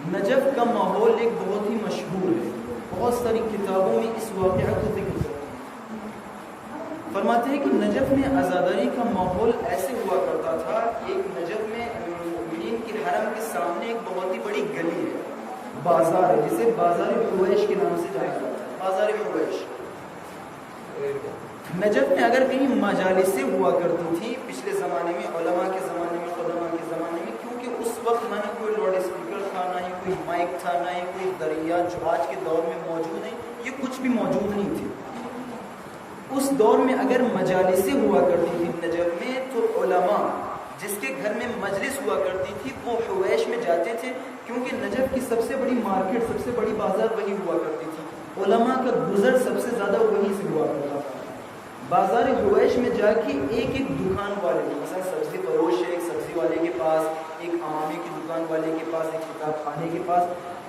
Najaf کا ماحول ایک بہت ہی مشہور ہے، بہت ساری کتابوں میں اس واقعہ کو ذکر کرتے ہیں۔ فرماتے ہیں کہ نجف میں عزاداری کا ماحول ایسے ہوا کرتا تھا۔ ایک نجف میں المؤمنین کے حرم کے سامنے ایک بہت ہی بڑی گلی ہے، بازار ہے، جسے بازار حویش کے نام سے جانا جاتا ہے، بازار حویش۔ نجف میں اگر کہیں مجالسیں ہوا کرتی تھی پچھلے زمانے میں، علماء کے زمانے میں، قدماء کے زمانے میں، کیونکہ اس وقت نہ ہی کوئی لاؤڈ اسپیکر تھا، نہ ہی کوئی مائک تھا، نہ ہی کوئی دریا جو آج کے دور میں موجود ہیں، یہ کچھ بھی موجود نہیں تھی۔ اس دور میں اگر مجالسیں ہوا کرتی تھی نجف میں، تو علماء جس کے گھر میں مجلس ہوا کرتی تھی وہ حویش میں جاتے تھے، کیونکہ نجف کی سب سے بڑی مارکیٹ، سب سے بڑی بازار وہی ہوا کرتی تھی، علماء کا گزر سب سے زیادہ وہیں سے ہوا کرتا تھا۔ بازار حویش میں جا کے ایک ایک دکان والے، مثلا سبزی فروش ہے، ایک سبزی والے کے پاس، ایک امامی کی دکان والے کے پاس، ایک کتاب خانے کے پاس،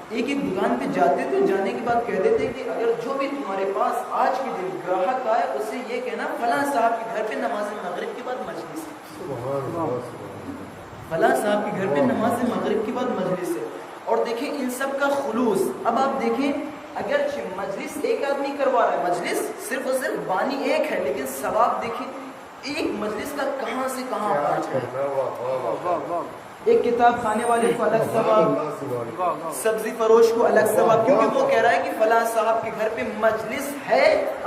ایک ایک دکان پہ جاتے تھے۔ جانے کے بعد کہتے تھے کہ اگر جو بھی تمہارے پاس آج کے دن گراہک آئے اسے یہ کہنا فلاں صاحب کے گھر پہ نماز مغرب کے بعد مجلس ہے، فلاں صاحب کے گھر پہ نماز مغرب کے بعد مجلس ہے۔ اور دیکھیں ان سب کا خلوص، اب آپ دیکھیں اگرچہ مجلس ایک آدمی کروا رہا ہے، مجلس صرف اور صرف بانی ایک ہے، لیکن ثواب دیکھیں ایک مجلس کا کہاں سے کہاں پہنچ ہے۔ ایک کتاب خانے والے کو الگ ثواب، سبزی فروش کو الگ ثواب، کیونکہ وہ کہہ رہا ہے کہ فلاں صاحب کے گھر پہ مجلس ہے،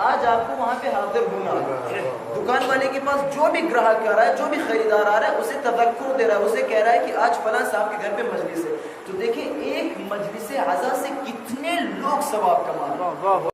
آج آپ کو وہاں پہ حاضر ہونا ہے۔ دکان والے کے پاس جو بھی گراہک آ رہا ہے، جو بھی خریدار آ رہا ہے، اسے تذکر دے رہا ہے، اسے کہہ رہا ہے کہ آج فلاں صاحب کے گھر پہ مجلس ہے۔ تو دیکھیں ایک مجلس عزا سے کتنے لوگ ثواب کما رہے ہیں۔